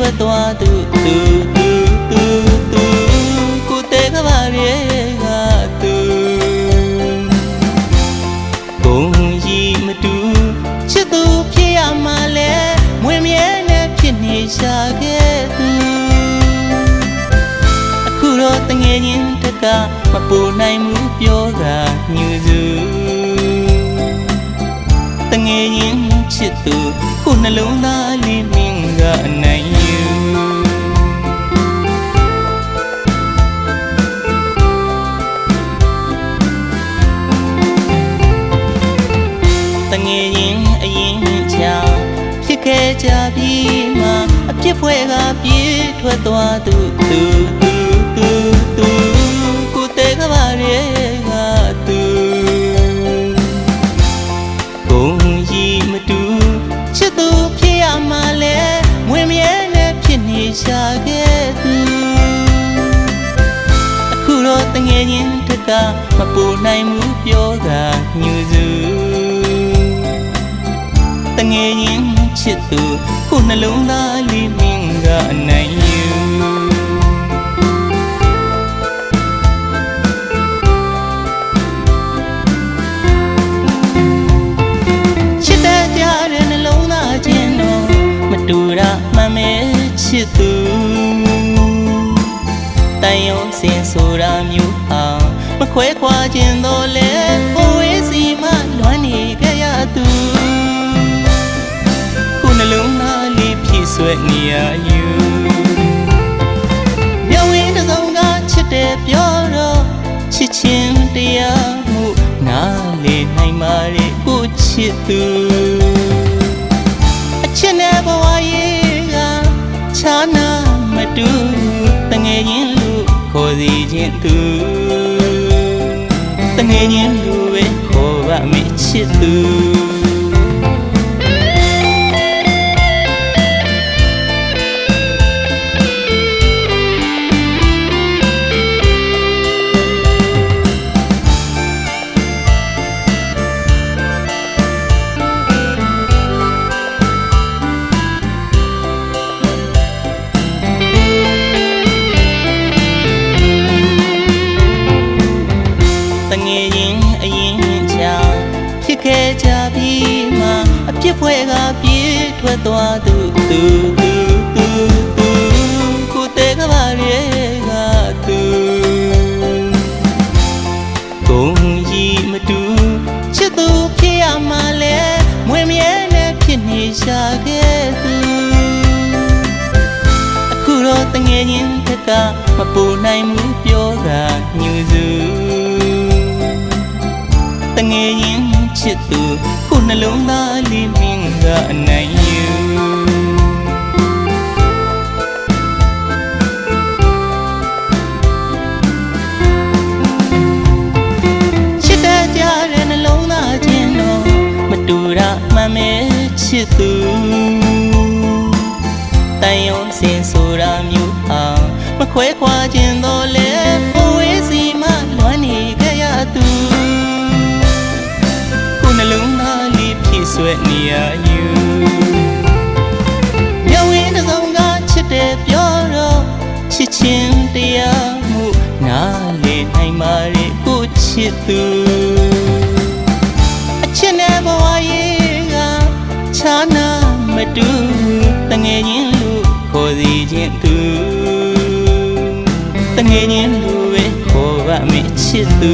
ထွက်သွားသူကိုတဲကပါရဲ့ကသူဘုံကြီးမတူချစ်သူဖြစ်ရမှလဲမွေမြဲနဲ့ဖြစ်နေရှာခဲ့သူအခုတော့တငယ်ချင်းတကမပူနိုင်မှုပြောတာညူစုတငယ်ချင်းချစ်သူကိုနှလုံးသားလေးမင်းကအနိုင်ယူတငယ်ချင်းအရင်ချာဖြစ်ခဲ့ကြပြီးမှအဖြစ်ဖွဲကပြေးထွက်သွားသူကိုတဲကပါရဲ့ကသူဘုံကြီးမတူချစ်သူဖြစ်ရမှလဲမွေမြဲနဲ့ဖြစ်နေရှာခဲ့သူအခုတော့တငယ်ချင်းတကမပူနိုင်မှုပြောတာညူစုတငယ်ချင်းချစ်သူကိုနှလုံးသားလေးမင်းကအနိုင်ယူချစ်တဲ့ကြတဲ့နှလုံးသားချင်းတော့မတူတာမှန်မဲချစ်သူတန်ရုံစင်ဆိုတာမျိုးဟာမခွဲခွာခြင်းတော့လေဘဝစီမှလွမ်းနေကြရသူနှလုံးသားလေးဖြည့်ဆွဲနေရယူမြဝင်းတစ်စုံကချစ်တယ်ပြောတော့ချစ်ချင်းတရားမှုနားလေနိုင်ပါလေကိုချစ်သူအချစ်နဲ့ဘဝရေးကခြားနာမတူတငယ်ချင်းလူခေါ်စီခြင်းသူတငယ်ချင်းလူပဲခေါ်ပါမေ့ချစ်သူခဲ့ကြပြီးမှအဖြစ်ဖွဲကပြေးထွက်သွားသူကိုတဲကပါရဲ့ကသူဘုံကြီးမတူချစ်သူဖြစ်ရမှလဲမွေမြဲနဲ့ဖြစ်နေရှာခဲ့သူအခုတော့တငယ်ချင်းတကမပူနိုင်မှုပြောတာညူစုတငယ်ချင်းချစ်သူကိုနှလုံးသားလေးမင်းကအနိုင်ယူချစ်တဲ့ကြတဲ့နှလုံးသားချင်းတော့မတူတာမှန်မဲချစ်သူတန်ရုံစင်ဆိုတာမျိုးဟာမခွဲခွာခြင်းတော့လေဘဝစီမှလွမ်းနေကြရသူနှလုံးသားလေးဖြည့်ဆွဲနေရယူမြဝင်းတစ်စုံကချစ်တယ်ပြောတော့ချစ်ချင်းတရားမှုနားလေနိုင်ပါလေကိုချစ်သူအချစ်နဲ့ဘဝရေးကခြားနာမတူတငယ်ချင်းလူခေါ်စီခြင်းသူတငယ်ချင်းလူပဲခေါ်ပါမေ့ချစ်သူ